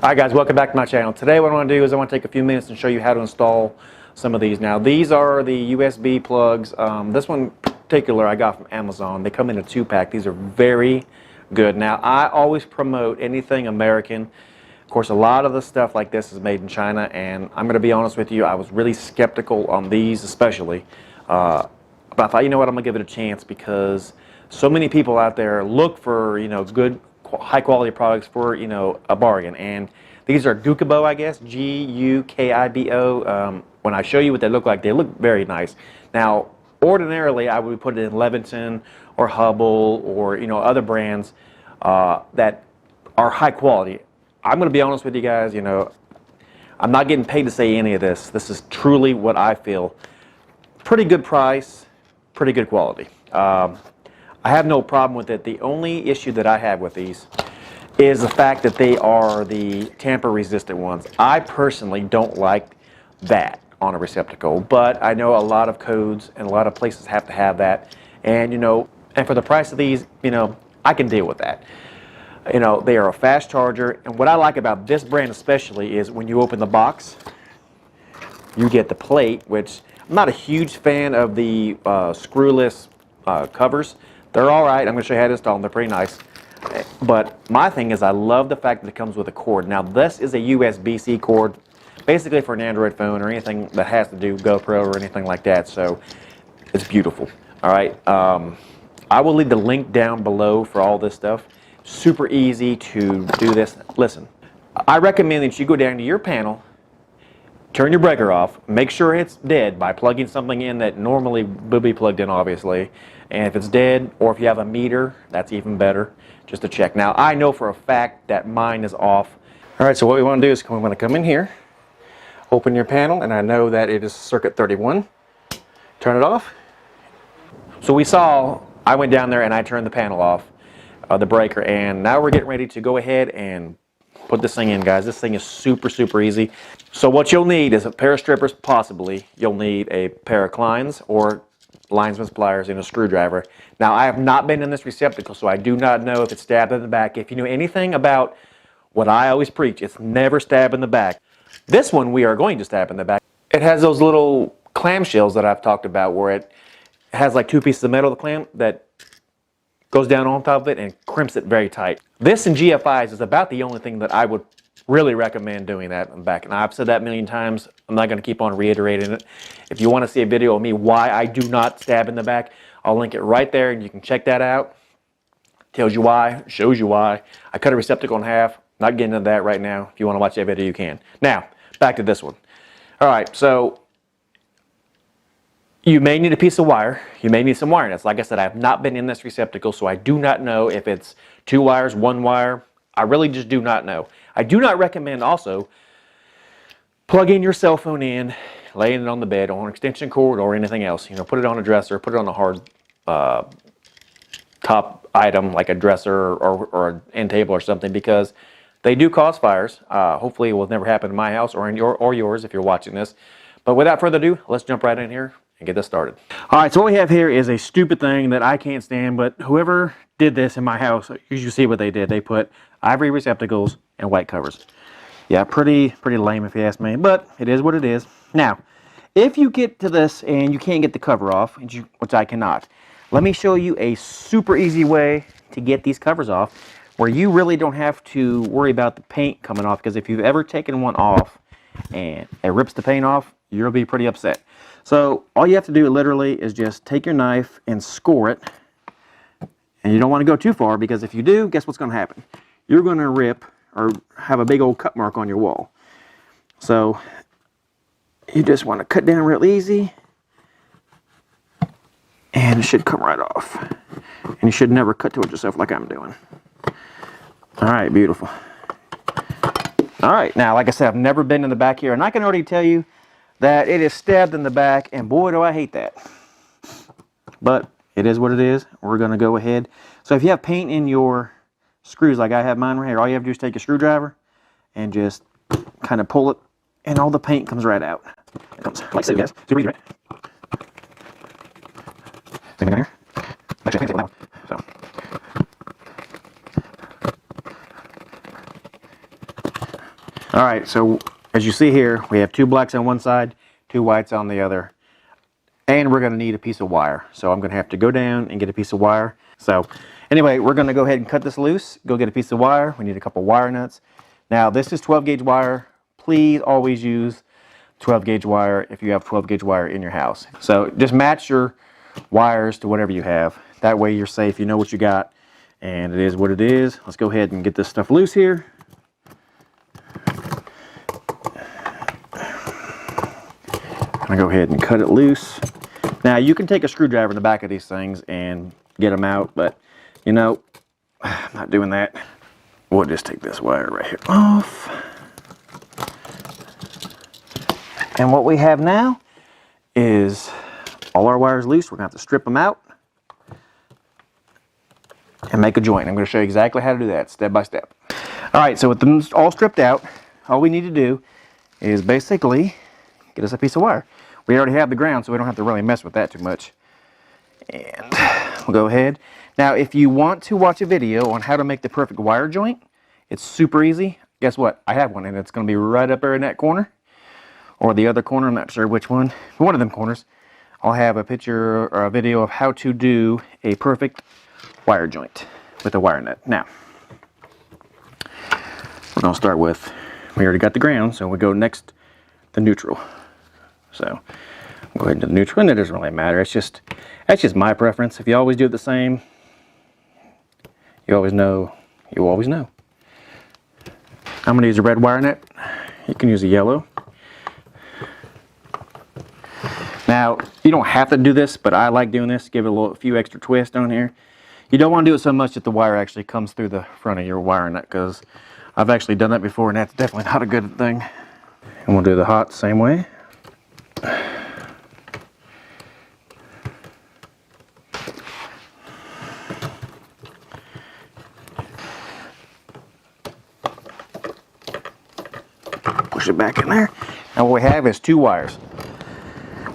Alright guys, welcome back to my channel. Today what I want to do is I want to take a few minutes and show you how to install some of these. Now these are the USB plugs. This one in particular I got from Amazon. They come in a 2-pack. These are very good. Now I always promote anything American. Of course a lot of the stuff like this is made in China, and I'm going to be honest with you, I was really skeptical on these especially. But I thought, you know what, I'm going to give it a chance because so many people out there look for, good high quality products for, a bargain. And these are Gukibo, I guess, Gukibo. When I show you what they look very nice. Now, ordinarily, I would put it in Leventon or Hubble or, other brands that are high quality. I'm going to be honest with you guys, I'm not getting paid to say any of this. This is truly what I feel. Pretty good price, pretty good quality. I have no problem with it. The only issue that I have with these is the fact that they are the tamper-resistant ones. I personally don't like that on a receptacle, but I know a lot of codes and a lot of places have to have that. And and for the price of these, I can deal with that. They are a fast charger, and what I like about this brand especially is when you open the box, you get the plate, which I'm not a huge fan of the screwless covers. They're alright. I'm going to show you how to install them. They're pretty nice. But my thing is I love the fact that it comes with a cord. Now this is a USB-C cord, basically for an Android phone or anything that has to do GoPro or anything like that. So it's beautiful. Alright. I will leave the link down below for all this stuff. Super easy to do this. Listen, I recommend that you go down to your panel, turn your breaker off, make sure it's dead by plugging something in that normally would be plugged in, obviously. And if it's dead, or if you have a meter, that's even better, just to check. Now, I know for a fact that mine is off. All right, so what we want to do is we want to come in here, open your panel, and I know that it is circuit 31. Turn it off. So we saw, I went down there and I turned the panel off, the breaker, and now we're getting ready to go ahead and put this thing in, guys. This thing is super, super easy. So what you'll need is a pair of strippers, possibly. You'll need a pair of Kleins or linesman's pliers and a screwdriver. Now, I have not been in this receptacle, so I do not know if it's stabbed in the back. If you know anything about what I always preach, it's never stab in the back. This one, we are going to stab in the back. It has those little clamshells that I've talked about where it has like 2 pieces of metal, the clamp, that goes down on top of it and crimps it very tight. This and GFIs is about the only thing that I would really recommend doing that in the back. And I've said that a million times. I'm not going to keep on reiterating it. If you want to see a video of me why I do not stab in the back, I'll link it right there and you can check that out. Tells you why, shows you why. I cut a receptacle in half. Not getting into that right now. If you want to watch that video, you can. Now, back to this one. Alright, so you may need a piece of wire. You may need some wire nuts. Like I said, I have not been in this receptacle, so I do not know if it's 2 wires, 1 wire. I really just do not know. I do not recommend also plugging your cell phone in, laying it on the bed on an extension cord or anything else. Put it on a dresser, put it on a hard top item like a dresser or an end table or something, because they do cause fires. Hopefully it will never happen in my house or in yours if you're watching this. But without further ado, let's jump right in here and get this started. Alright, so what we have here is a stupid thing that I can't stand, but whoever did this in my house, you see what they did. They put ivory receptacles and white covers. Yeah, pretty lame if you ask me, but it is what it is. Now, if you get to this and you can't get the cover off, which I cannot, let me show you a super easy way to get these covers off where you really don't have to worry about the paint coming off, because if you've ever taken one off and it rips the paint off, you'll be pretty upset. So all you have to do literally is just take your knife and score it. And you don't want to go too far, because if you do, guess what's going to happen? You're going to rip or have a big old cut mark on your wall. So you just want to cut down real easy, and it should come right off. And you should never cut to it yourself like I'm doing. Alright, beautiful. Alright, now like I said, I've never been in the back here, and I can already tell you that it is stabbed in the back, and boy do I hate that. But it is what it is. We're going to go ahead. So if you have paint in your screws like I have mine right here, all you have to do is take a screwdriver and just kind of pull it, and all the paint comes right out. It comes like so, guys. Super easy, right? Same thing down here. Actually, I think it's that one. So All right, so as you see here, we have 2 blacks on one side, 2 whites on the other. And we're gonna need a piece of wire. So I'm gonna have to go down and get a piece of wire. So anyway, we're gonna go ahead and cut this loose, go get a piece of wire. We need a couple wire nuts. Now this is 12 gauge wire. Please always use 12 gauge wire if you have 12 gauge wire in your house. So just match your wires to whatever you have. That way you're safe, you know what you got, and it is what it is. Let's go ahead and get this stuff loose here. I'm gonna go ahead and cut it loose. Now you can take a screwdriver in the back of these things and get them out, but you know, I'm not doing that. We'll just take this wire right here off. And what we have now is all our wires loose. We're gonna have to strip them out and make a joint. I'm gonna show you exactly how to do that step by step. All right, so with them all stripped out, all we need to do is basically get us a piece of wire. We already have the ground, so we don't have to really mess with that too much. And we'll go ahead. Now, if you want to watch a video on how to make the perfect wire joint, it's super easy. Guess what? I have one, and it's going to be right up there in that corner, or the other corner. I'm not sure which one. One of them corners. I'll have a picture or a video of how to do a perfect wire joint with a wire nut. Now, we're going to start with, we already got the ground, so we go next the neutral. So go ahead into the neutral, and it doesn't really matter. That's just my preference. If you always do it the same, you always know. You always know. I'm going to use a red wire net. You can use a yellow. Now you don't have to do this, but I like doing this. Give it a few extra twists on here. You don't want to do it so much that the wire actually comes through the front of your wire nut, because I've actually done that before, and that's definitely not a good thing. And we'll do the hot the same way. Push it back in there. Now what we have is 2 wires.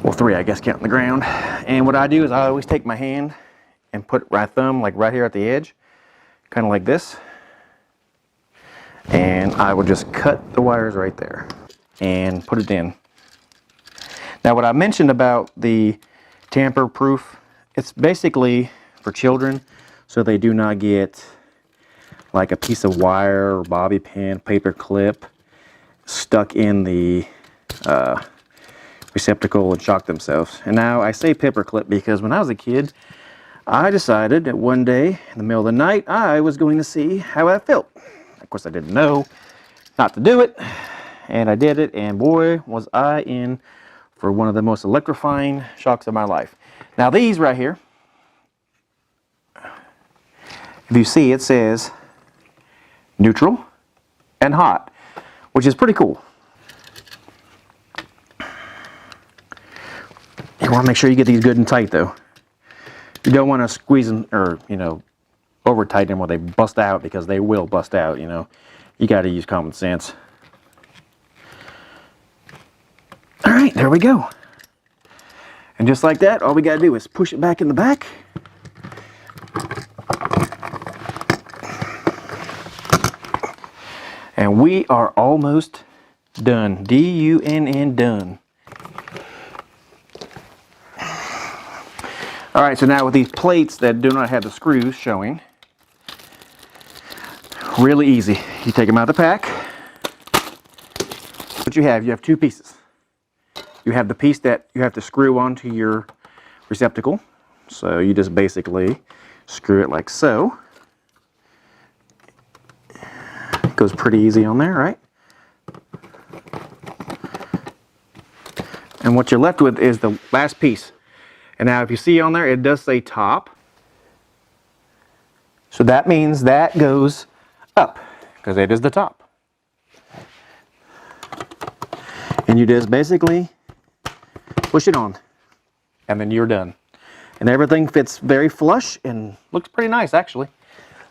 Well, 3, I guess, counting the ground. And what I do is I always take my hand and put my thumb like right here at the edge, kind of like this. And I will just cut the wires right there and put it in. Now what I mentioned about the tamper-proof, it's basically for children, so they do not get like a piece of wire or bobby pin, paper clip stuck in the receptacle and shock themselves. And now I say paper clip because when I was a kid, I decided that one day in the middle of the night I was going to see how I felt. Of course I didn't know not to do it, and I did it, and boy was I in for one of the most electrifying shocks of my life. Now these right here, if you see, it says neutral and hot, which is pretty cool. You want to make sure you get these good and tight though. You don't want to squeeze them or, you know, over tighten them where they bust out, because they will bust out, you know. You got to use common sense. All right, there we go. And just like that, all we got to do is push it back in the back. And we are almost done. D-U-N-N, done. All right, so now with these plates that do not have the screws showing, really easy. You take them out of the pack. What you have 2 pieces. You have the piece that you have to screw onto your receptacle. So you just basically screw it like so. It goes pretty easy on there, right? And what you're left with is the last piece. And now if you see on there, it does say top. So that means that goes up, because it is the top. And you just basically push it on, and then you're done. And everything fits very flush and looks pretty nice, actually.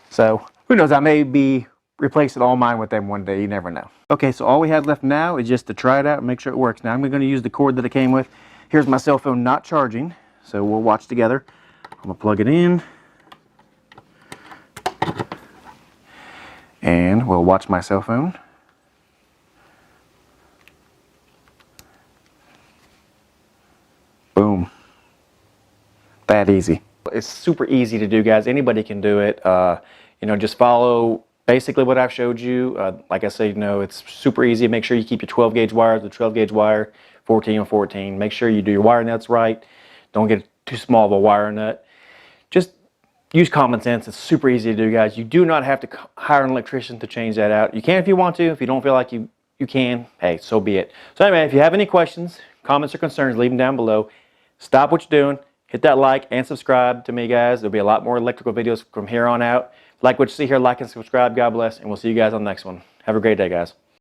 So who knows, I may be replacing all mine with them one day, you never know. Okay, so all we have left now is just to try it out and make sure it works. Now I'm going to use the cord that it came with. Here's my cell phone not charging, so we'll watch together. I'm going to plug it in, and we'll watch my cell phone. Boom. That easy. It's super easy to do, guys. Anybody can do it. You know, just follow basically what I've showed you. Like I said, you know, it's super easy. Make sure you keep your 12 gauge wire, the 12 gauge wire, 14 on 14. Make sure you do your wire nuts right. Don't get too small of a wire nut. Just use common sense. It's super easy to do, guys. You do not have to hire an electrician to change that out. You can if you want to. If you don't feel like you can, hey, so be it. So anyway, if you have any questions, comments, or concerns, leave them down below. Stop what you're doing. Hit that like and subscribe to me, guys. There'll be a lot more electrical videos from here on out. Like what you see here, like and subscribe. God bless, and we'll see you guys on the next one. Have a great day, guys.